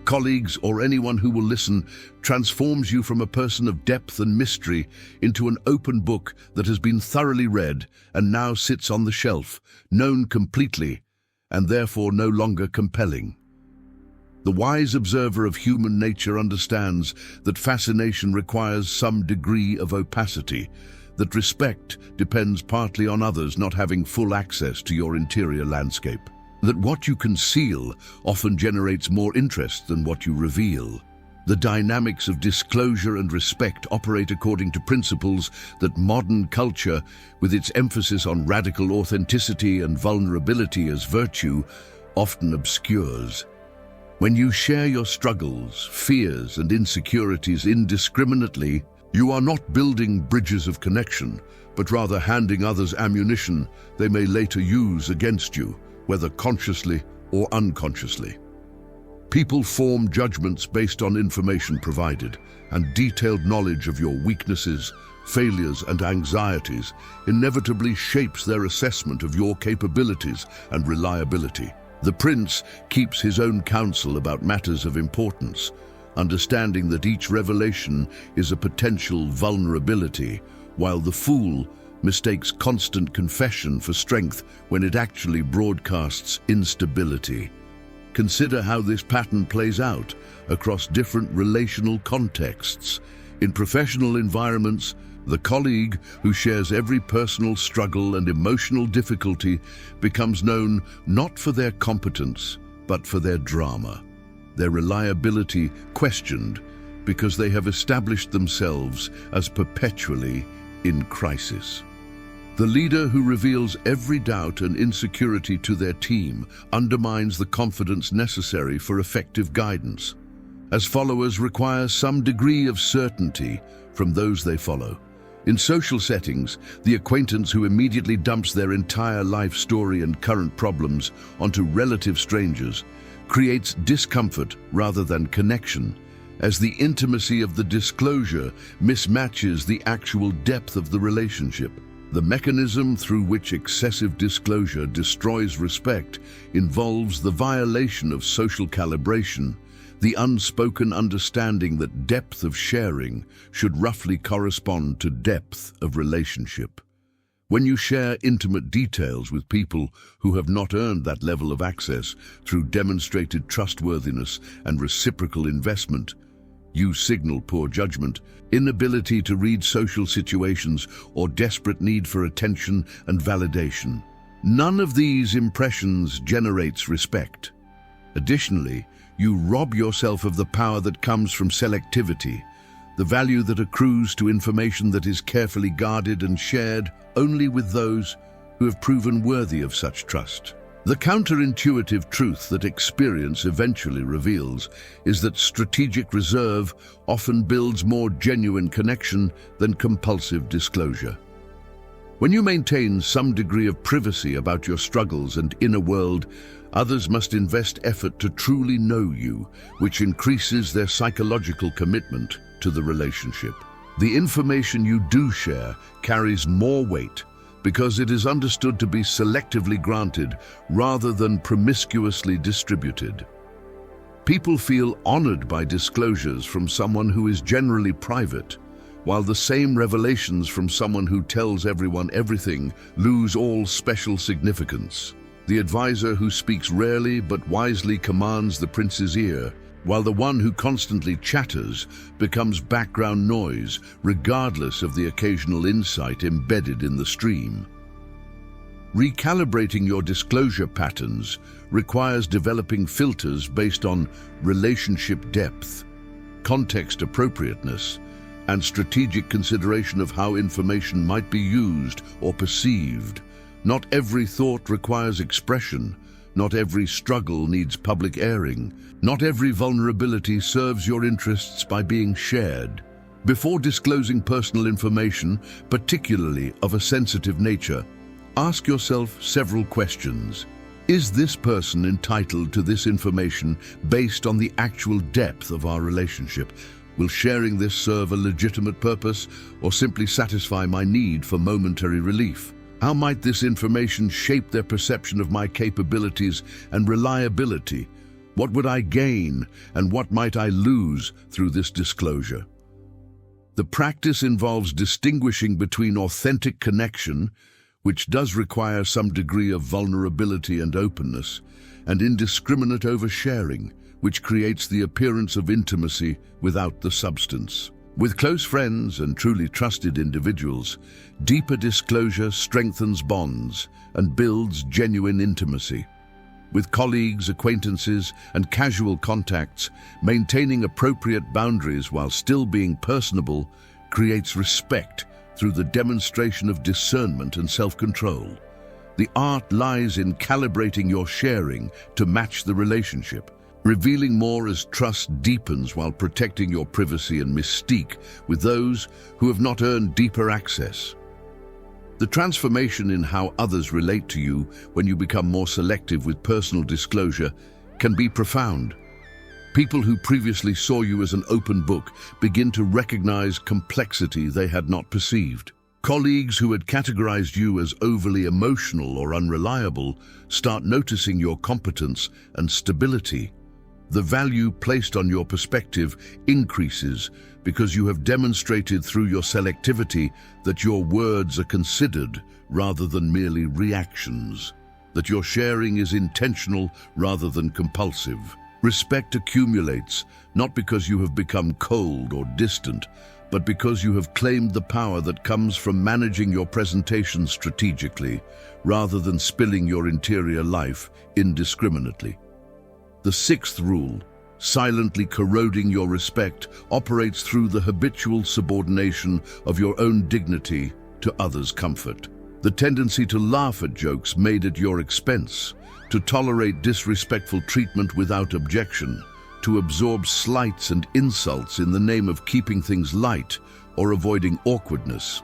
colleagues, or anyone who will listen transforms you from a person of depth and mystery into an open book that has been thoroughly read and now sits on the shelf, known completely, and therefore no longer compelling. The wise observer of human nature understands that fascination requires some degree of opacity, that respect depends partly on others not having full access to your interior landscape. that what you conceal often generates more interest than what you reveal. The dynamics of disclosure and respect operate according to principles that modern culture, with its emphasis on radical authenticity and vulnerability as virtue, often obscures. When you share your struggles, fears, and insecurities indiscriminately, you are not building bridges of connection, but rather handing others ammunition they may later use against you, whether consciously or unconsciously. People form judgments based on information provided, and detailed knowledge of your weaknesses, failures, and anxieties inevitably shapes their assessment of your capabilities and reliability. The prince keeps his own counsel about matters of importance, understanding that each revelation is a potential vulnerability, while the fool mistakes constant confession for strength when it actually broadcasts instability. Consider how this pattern plays out across different relational contexts. In professional environments, the colleague who shares every personal struggle and emotional difficulty becomes known not for their competence, but for their drama. Their reliability questioned because they have established themselves as perpetually in crisis. The leader who reveals every doubt and insecurity to their team undermines the confidence necessary for effective guidance, as followers require some degree of certainty from those they follow. In social settings, the acquaintance who immediately dumps their entire life story and current problems onto relative strangers creates discomfort rather than connection, as the intimacy of the disclosure mismatches the actual depth of the relationship. The mechanism through which excessive disclosure destroys respect involves the violation of social calibration, the unspoken understanding that depth of sharing should roughly correspond to depth of relationship. When you share intimate details with people who have not earned that level of access through demonstrated trustworthiness and reciprocal investment, you signal poor judgment, inability to read social situations, or desperate need for attention and validation. None of these impressions generates respect. Additionally, you rob yourself of the power that comes from selectivity, the value that accrues to information that is carefully guarded and shared only with those who have proven worthy of such trust. The counterintuitive truth that experience eventually reveals is that strategic reserve often builds more genuine connection than compulsive disclosure. When you maintain some degree of privacy about your struggles and inner world, others must invest effort to truly know you, which increases their psychological commitment to the relationship. The information you do share carries more weight because it is understood to be selectively granted rather than promiscuously distributed. People feel honored by disclosures from someone who is generally private, while the same revelations from someone who tells everyone everything lose all special significance. The advisor who speaks rarely but wisely commands the prince's ear, while the one who constantly chatters becomes background noise, regardless of the occasional insight embedded in the stream. Recalibrating your disclosure patterns requires developing filters based on relationship depth, context appropriateness, and strategic consideration of how information might be used or perceived. Not every thought requires expression. Not every struggle needs public airing. Not every vulnerability serves your interests by being shared. Before disclosing personal information, particularly of a sensitive nature, ask yourself several questions. Is this person entitled to this information based on the actual depth of our relationship? Will sharing this serve a legitimate purpose or simply satisfy my need for momentary relief? How might this information shape their perception of my capabilities and reliability? What would I gain and what might I lose through this disclosure? The practice involves distinguishing between authentic connection, which does require some degree of vulnerability and openness, and indiscriminate oversharing, which creates the appearance of intimacy without the substance. With close friends and truly trusted individuals, deeper disclosure strengthens bonds and builds genuine intimacy. With colleagues, acquaintances, and casual contacts, maintaining appropriate boundaries while still being personable creates respect through the demonstration of discernment and self-control. The art lies in calibrating your sharing to match the relationship, revealing more as trust deepens while protecting your privacy and mystique with those who have not earned deeper access. The transformation in how others relate to you when you become more selective with personal disclosure can be profound. People who previously saw you as an open book begin to recognize complexity they had not perceived. Colleagues who had categorized you as overly emotional or unreliable start noticing your competence and stability. The value placed on your perspective increases because you have demonstrated through your selectivity that your words are considered rather than merely reactions, that your sharing is intentional rather than compulsive. Respect accumulates, not because you have become cold or distant, but because you have claimed the power that comes from managing your presentation strategically, rather than spilling your interior life indiscriminately. The sixth rule, silently corroding your respect, operates through the habitual subordination of your own dignity to others' comfort. The tendency to laugh at jokes made at your expense, to tolerate disrespectful treatment without objection, to absorb slights and insults in the name of keeping things light or avoiding awkwardness.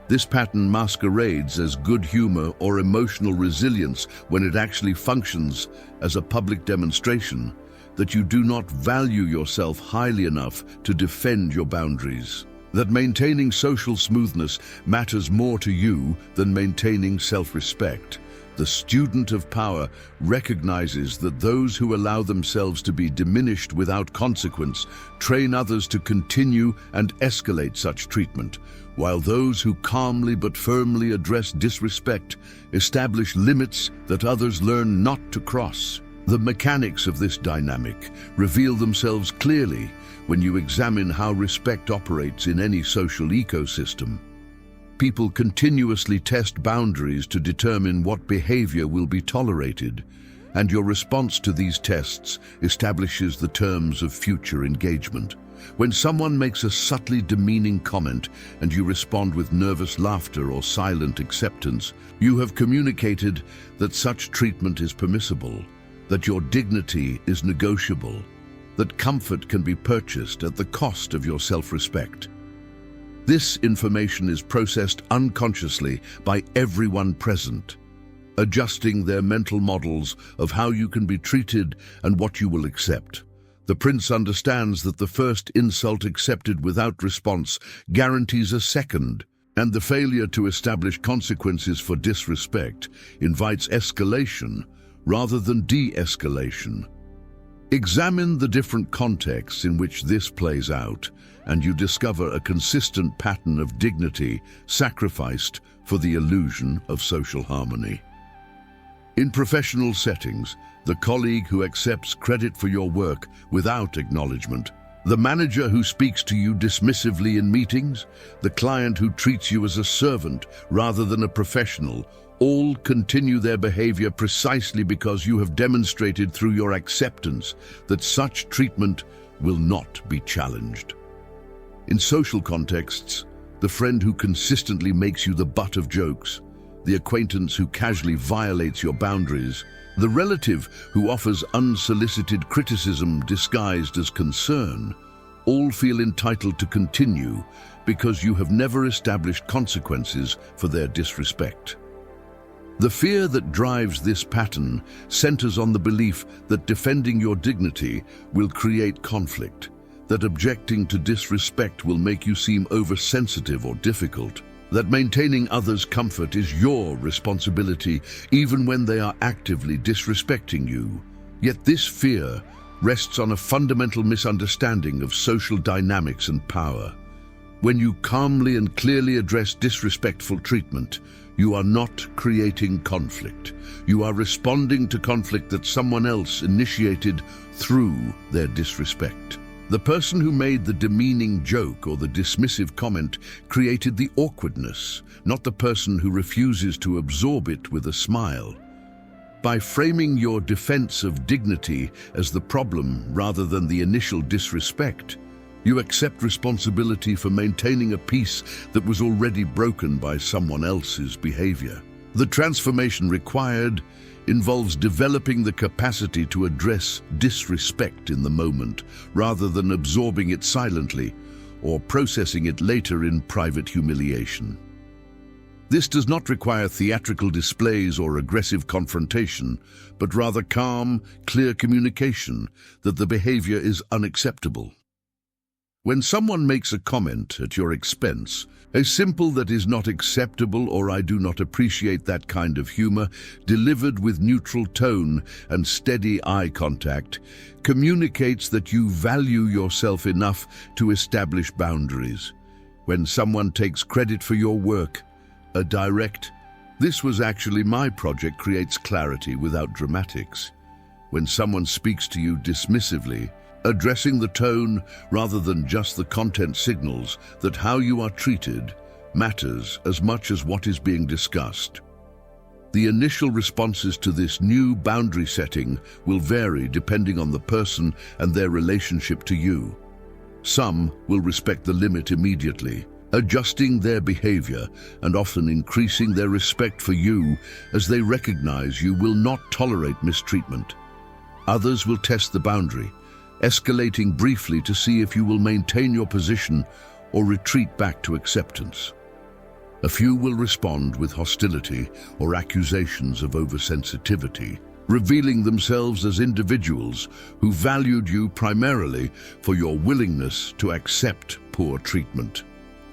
This pattern masquerades as good humor or emotional resilience when it actually functions as a public demonstration that you do not value yourself highly enough to defend your boundaries, that maintaining social smoothness matters more to you than maintaining self-respect. The student of power recognizes that those who allow themselves to be diminished without consequence train others to continue and escalate such treatment, while those who calmly but firmly address disrespect establish limits that others learn not to cross. The mechanics of this dynamic reveal themselves clearly when you examine how respect operates in any social ecosystem. People continuously test boundaries to determine what behavior will be tolerated, and your response to these tests establishes the terms of future engagement. When someone makes a subtly demeaning comment and you respond with nervous laughter or silent acceptance, you have communicated that such treatment is permissible, that your dignity is negotiable, that comfort can be purchased at the cost of your self-respect. This information is processed unconsciously by everyone present, adjusting their mental models of how you can be treated and what you will accept. The prince understands that the first insult accepted without response guarantees a second, and the failure to establish consequences for disrespect invites escalation rather than de-escalation. Examine the different contexts in which this plays out, and you discover a consistent pattern of dignity sacrificed for the illusion of social harmony. In professional settings, the colleague who accepts credit for your work without acknowledgement, the manager who speaks to you dismissively in meetings, the client who treats you as a servant rather than a professional, all continue their behavior precisely because you have demonstrated through your acceptance that such treatment will not be challenged. In social contexts, the friend who consistently makes you the butt of jokes, the acquaintance who casually violates your boundaries, the relative who offers unsolicited criticism disguised as concern, all feel entitled to continue because you have never established consequences for their disrespect. The fear that drives this pattern centers on the belief that defending your dignity will create conflict, that objecting to disrespect will make you seem oversensitive or difficult, that maintaining others' comfort is your responsibility even when they are actively disrespecting you. Yet this fear rests on a fundamental misunderstanding of social dynamics and power. When you calmly and clearly address disrespectful treatment, you are not creating conflict. You are responding to conflict that someone else initiated through their disrespect. The person who made the demeaning joke or the dismissive comment created the awkwardness, not the person who refuses to absorb it with a smile. By framing your defense of dignity as the problem rather than the initial disrespect, you accept responsibility for maintaining a peace that was already broken by someone else's behavior. The transformation required involves developing the capacity to address disrespect in the moment, rather than absorbing it silently or processing it later in private humiliation. This does not require theatrical displays or aggressive confrontation, but rather calm, clear communication that the behavior is unacceptable. When someone makes a comment at your expense, a simple "that is not acceptable" or "I do not appreciate that kind of humor," delivered with neutral tone and steady eye contact, communicates that you value yourself enough to establish boundaries. When someone takes credit for your work, a direct, "This was actually my project," creates clarity without dramatics. When someone speaks to you dismissively, addressing the tone rather than just the content signals that how you are treated matters as much as what is being discussed. The initial responses to this new boundary setting will vary depending on the person and their relationship to you. Some will respect the limit immediately, adjusting their behavior and often increasing their respect for you as they recognize you will not tolerate mistreatment. Others will test the boundary, escalating briefly to see if you will maintain your position or retreat back to acceptance. A few will respond with hostility or accusations of oversensitivity, revealing themselves as individuals who valued you primarily for your willingness to accept poor treatment.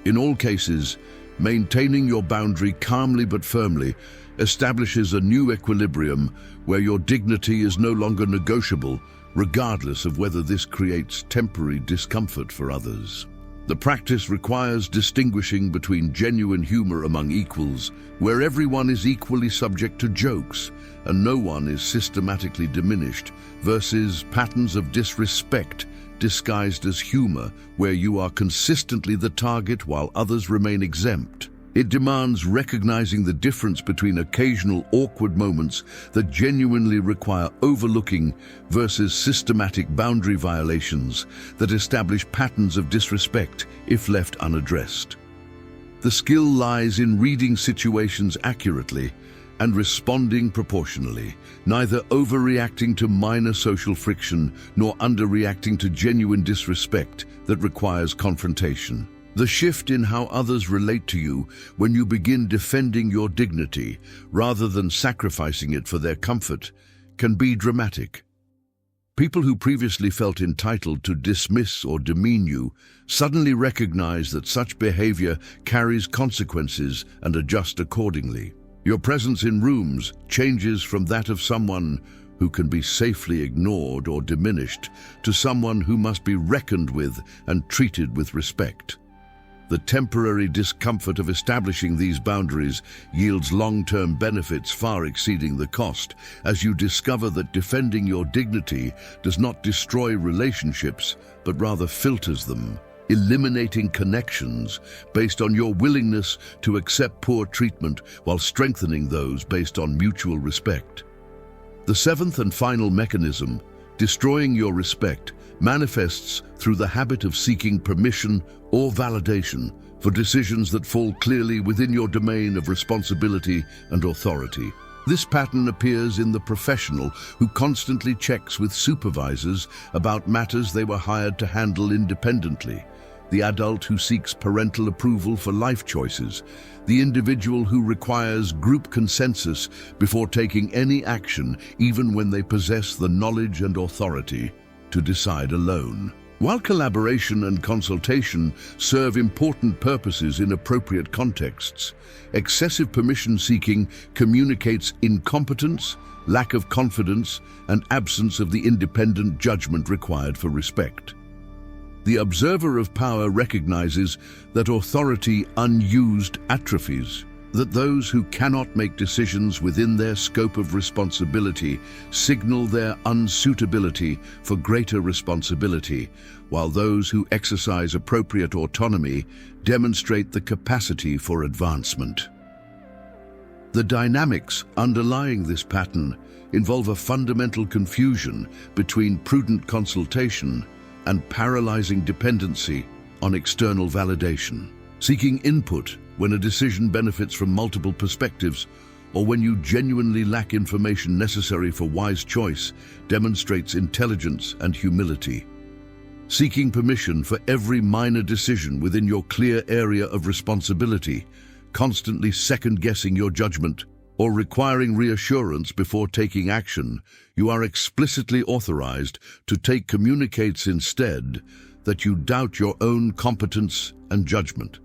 In all cases, maintaining your boundary calmly but firmly establishes a new equilibrium where your dignity is no longer negotiable, regardless of whether this creates temporary discomfort for others. The practice requires distinguishing between genuine humor among equals, where everyone is equally subject to jokes and no one is systematically diminished, versus patterns of disrespect disguised as humor, where you are consistently the target while others remain exempt. It demands recognizing the difference between occasional awkward moments that genuinely require overlooking versus systematic boundary violations that establish patterns of disrespect if left unaddressed. The skill lies in reading situations accurately and responding proportionally, neither overreacting to minor social friction nor underreacting to genuine disrespect that requires confrontation. The shift in how others relate to you when you begin defending your dignity rather than sacrificing it for their comfort can be dramatic. People who previously felt entitled to dismiss or demean you suddenly recognize that such behavior carries consequences and adjust accordingly. Your presence in rooms changes from that of someone who can be safely ignored or diminished to someone who must be reckoned with and treated with respect. The temporary discomfort of establishing these boundaries yields long-term benefits far exceeding the cost, as you discover that defending your dignity does not destroy relationships, but rather filters them, eliminating connections based on your willingness to accept poor treatment while strengthening those based on mutual respect. The seventh and final mechanism, destroying your respect, manifests through the habit of seeking permission or validation for decisions that fall clearly within your domain of responsibility and authority. This pattern appears in the professional who constantly checks with supervisors about matters they were hired to handle independently, the adult who seeks parental approval for life choices, the individual who requires group consensus before taking any action, even when they possess the knowledge and authority to decide alone. While collaboration and consultation serve important purposes in appropriate contexts, excessive permission-seeking communicates incompetence, lack of confidence, and absence of the independent judgment required for respect. The observer of power recognizes that authority unused atrophies, that those who cannot make decisions within their scope of responsibility signal their unsuitability for greater responsibility, while those who exercise appropriate autonomy demonstrate the capacity for advancement. The dynamics underlying this pattern involve a fundamental confusion between prudent consultation and paralyzing dependency on external validation. Seeking input when a decision benefits from multiple perspectives or when you genuinely lack information necessary for wise choice demonstrates intelligence and humility. Seeking permission for every minor decision within your clear area of responsibility, constantly second-guessing your judgment, or requiring reassurance before taking action, you are explicitly authorized to take communicates instead that you doubt your own competence and judgment.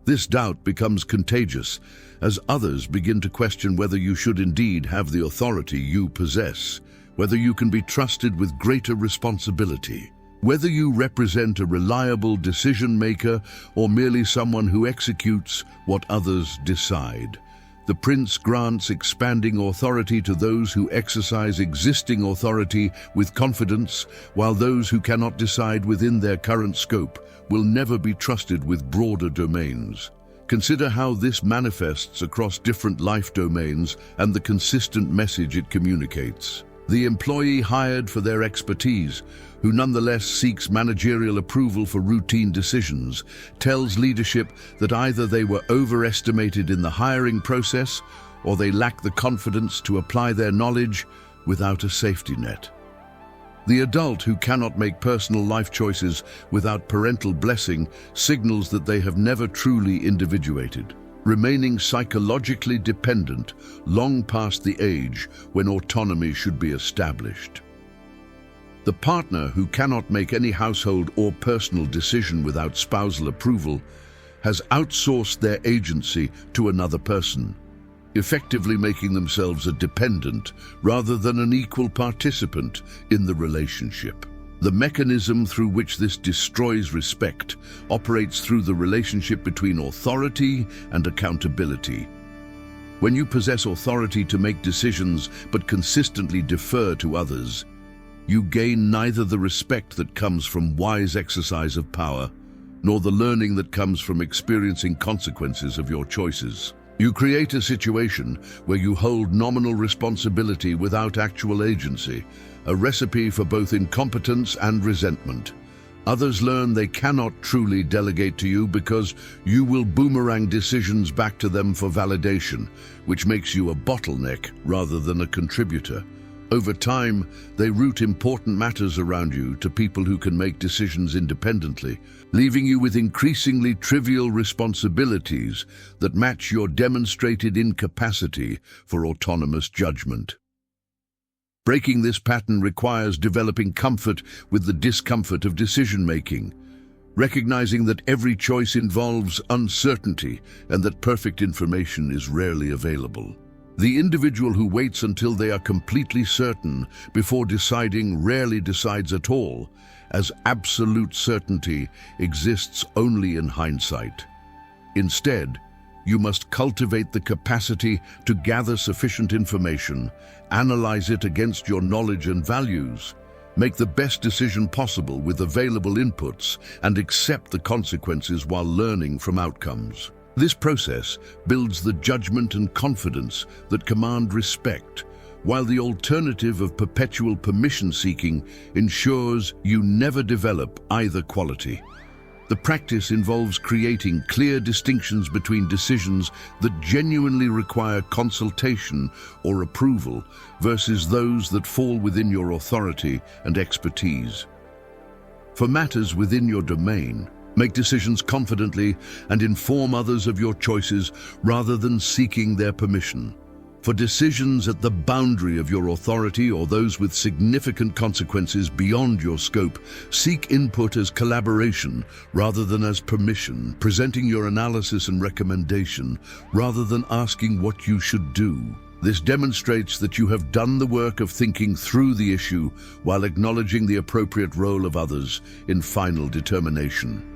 This doubt becomes contagious as others begin to question whether you should indeed have the authority you possess, whether you can be trusted with greater responsibility, whether you represent a reliable decision-maker or merely someone who executes what others decide. The prince grants expanding authority to those who exercise existing authority with confidence, while those who cannot decide within their current scope will never be trusted with broader domains. Consider how this manifests across different life domains and the consistent message it communicates. The employee hired for their expertise, who nonetheless seeks managerial approval for routine decisions, tells leadership that either they were overestimated in the hiring process or they lack the confidence to apply their knowledge without a safety net. The adult who cannot make personal life choices without parental blessing signals that they have never truly individuated, remaining psychologically dependent long past the age when autonomy should be established. The partner who cannot make any household or personal decision without spousal approval has outsourced their agency to another person, effectively making themselves a dependent rather than an equal participant in the relationship. The mechanism through which this destroys respect operates through the relationship between authority and accountability. When you possess authority to make decisions but consistently defer to others, you gain neither the respect that comes from wise exercise of power, nor the learning that comes from experiencing consequences of your choices. You create a situation where you hold nominal responsibility without actual agency, a recipe for both incompetence and resentment. Others learn they cannot truly delegate to you because you will boomerang decisions back to them for validation, which makes you a bottleneck rather than a contributor. Over time, they route important matters around you to people who can make decisions independently, leaving you with increasingly trivial responsibilities that match your demonstrated incapacity for autonomous judgment. Breaking this pattern requires developing comfort with the discomfort of decision-making, recognizing that every choice involves uncertainty and that perfect information is rarely available. The individual who waits until they are completely certain before deciding rarely decides at all, as absolute certainty exists only in hindsight. Instead, you must cultivate the capacity to gather sufficient information, analyze it against your knowledge and values, make the best decision possible with available inputs, and accept the consequences while learning from outcomes. This process builds the judgment and confidence that command respect, while the alternative of perpetual permission-seeking ensures you never develop either quality. The practice involves creating clear distinctions between decisions that genuinely require consultation or approval versus those that fall within your authority and expertise. For matters within your domain, make decisions confidently and inform others of your choices rather than seeking their permission. For decisions at the boundary of your authority or those with significant consequences beyond your scope, seek input as collaboration rather than as permission, presenting your analysis and recommendation rather than asking what you should do. This demonstrates that you have done the work of thinking through the issue while acknowledging the appropriate role of others in final determination.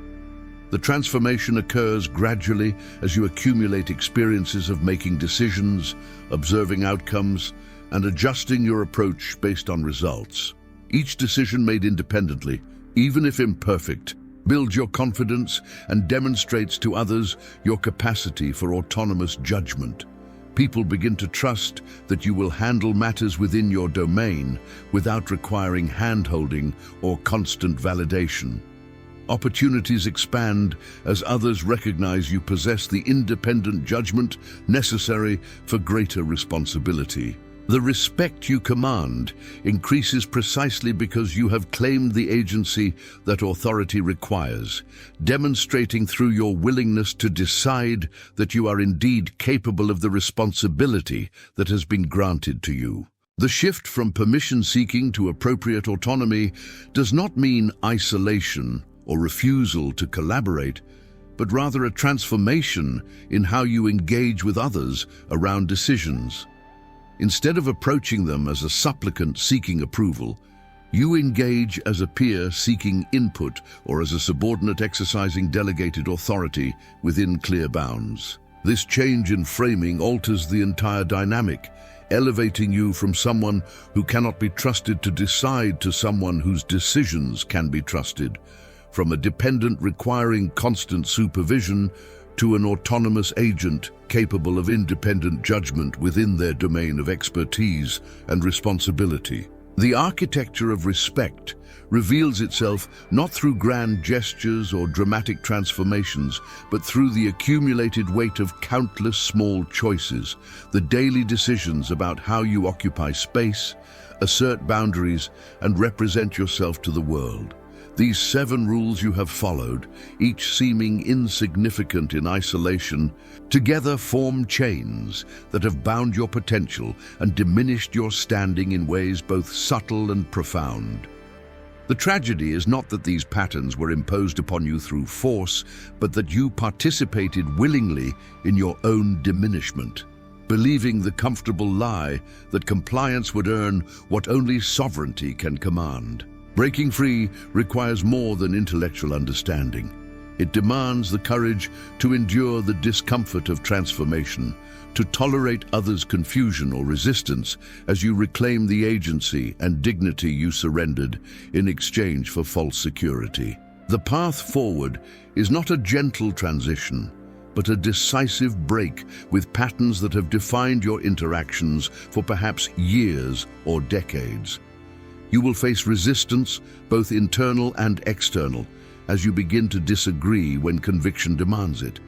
The transformation occurs gradually as you accumulate experiences of making decisions, observing outcomes, and adjusting your approach based on results. Each decision made independently, even if imperfect, builds your confidence and demonstrates to others your capacity for autonomous judgment. People begin to trust that you will handle matters within your domain without requiring hand-holding or constant validation. Opportunities expand as others recognize you possess the independent judgment necessary for greater responsibility. The respect you command increases precisely because you have claimed the agency that authority requires, demonstrating through your willingness to decide that you are indeed capable of the responsibility that has been granted to you. The shift from permission-seeking to appropriate autonomy does not mean isolation or refusal to collaborate, but rather a transformation in how you engage with others around decisions. Instead of approaching them as a supplicant seeking approval, you engage as a peer seeking input or as a subordinate exercising delegated authority within clear bounds. This change in framing alters the entire dynamic, elevating you from someone who cannot be trusted to decide to someone whose decisions can be trusted, from a dependent requiring constant supervision to an autonomous agent capable of independent judgment within their domain of expertise and responsibility. The architecture of respect reveals itself not through grand gestures or dramatic transformations, but through the accumulated weight of countless small choices, the daily decisions about how you occupy space, assert boundaries, and represent yourself to the world. These 7 rules you have followed, each seeming insignificant in isolation, together form chains that have bound your potential and diminished your standing in ways both subtle and profound. The tragedy is not that these patterns were imposed upon you through force, but that you participated willingly in your own diminishment, believing the comfortable lie that compliance would earn what only sovereignty can command. Breaking free requires more than intellectual understanding. It demands the courage to endure the discomfort of transformation, to tolerate others' confusion or resistance as you reclaim the agency and dignity you surrendered in exchange for false security. The path forward is not a gentle transition, but a decisive break with patterns that have defined your interactions for perhaps years or decades. You will face resistance, both internal and external, as you begin to disagree when conviction demands it,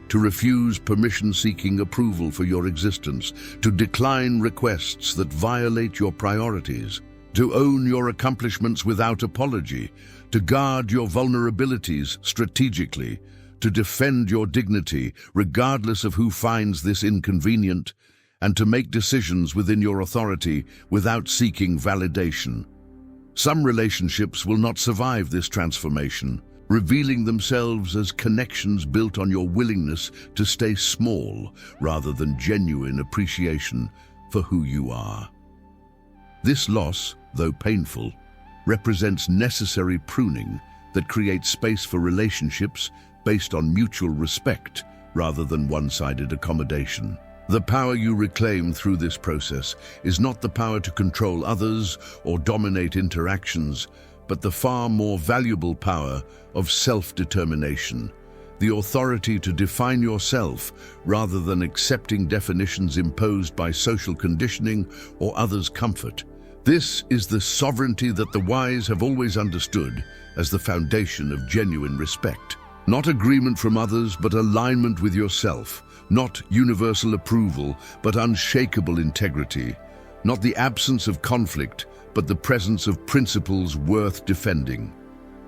to refuse permission-seeking approval for your existence, to decline requests that violate your priorities, to own your accomplishments without apology, to guard your vulnerabilities strategically, to defend your dignity regardless of who finds this inconvenient, and to make decisions within your authority without seeking validation. Some relationships will not survive this transformation, revealing themselves as connections built on your willingness to stay small rather than genuine appreciation for who you are. This loss, though painful, represents necessary pruning that creates space for relationships based on mutual respect rather than one-sided accommodation. The power you reclaim through this process is not the power to control others or dominate interactions, but the far more valuable power of self-determination, the authority to define yourself rather than accepting definitions imposed by social conditioning or others' comfort. This is the sovereignty that the wise have always understood as the foundation of genuine respect. Not agreement from others, but alignment with yourself. Not universal approval, but unshakable integrity. Not the absence of conflict, but the presence of principles worth defending.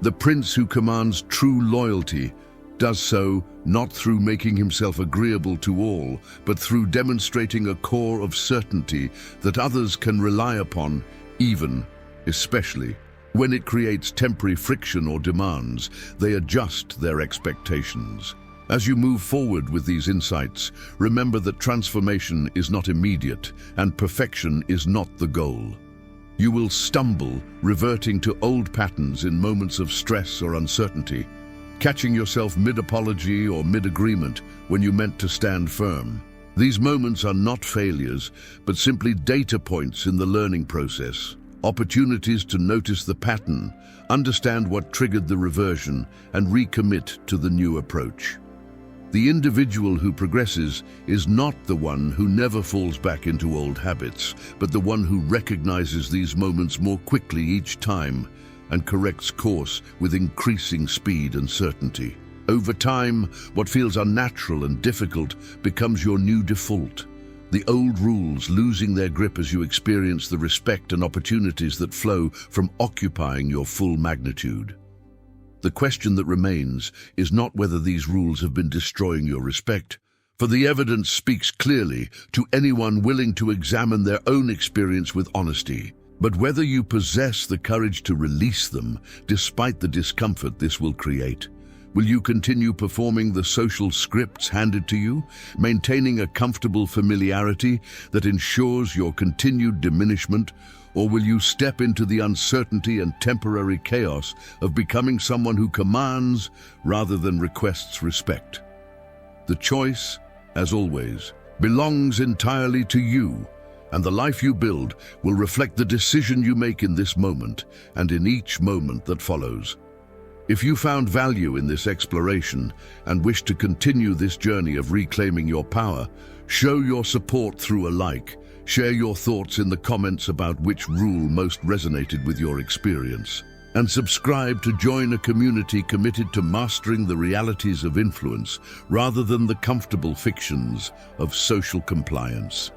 The prince who commands true loyalty does so not through making himself agreeable to all, but through demonstrating a core of certainty that others can rely upon, even, especially, when it creates temporary friction or demands, they adjust their expectations. As you move forward with these insights, remember that transformation is not immediate and perfection is not the goal. You will stumble, reverting to old patterns in moments of stress or uncertainty, catching yourself mid-apology or mid-agreement when you meant to stand firm. These moments are not failures, but simply data points in the learning process, opportunities to notice the pattern, understand what triggered the reversion, and recommit to the new approach. The individual who progresses is not the one who never falls back into old habits, but the one who recognizes these moments more quickly each time and corrects course with increasing speed and certainty. Over time, what feels unnatural and difficult becomes your new default. The old rules losing their grip as you experience the respect and opportunities that flow from occupying your full magnitude. The question that remains is not whether these rules have been destroying your respect, for the evidence speaks clearly to anyone willing to examine their own experience with honesty, but whether you possess the courage to release them despite the discomfort this will create. Will you continue performing the social scripts handed to you, maintaining a comfortable familiarity that ensures your continued diminishment, or will you step into the uncertainty and temporary chaos of becoming someone who commands rather than requests respect? The choice, as always, belongs entirely to you, and the life you build will reflect the decision you make in this moment and in each moment that follows. If you found value in this exploration and wish to continue this journey of reclaiming your power, show your support through a like. Share your thoughts in the comments about which rule most resonated with your experience. And subscribe to join a community committed to mastering the realities of influence rather than the comfortable fictions of social compliance.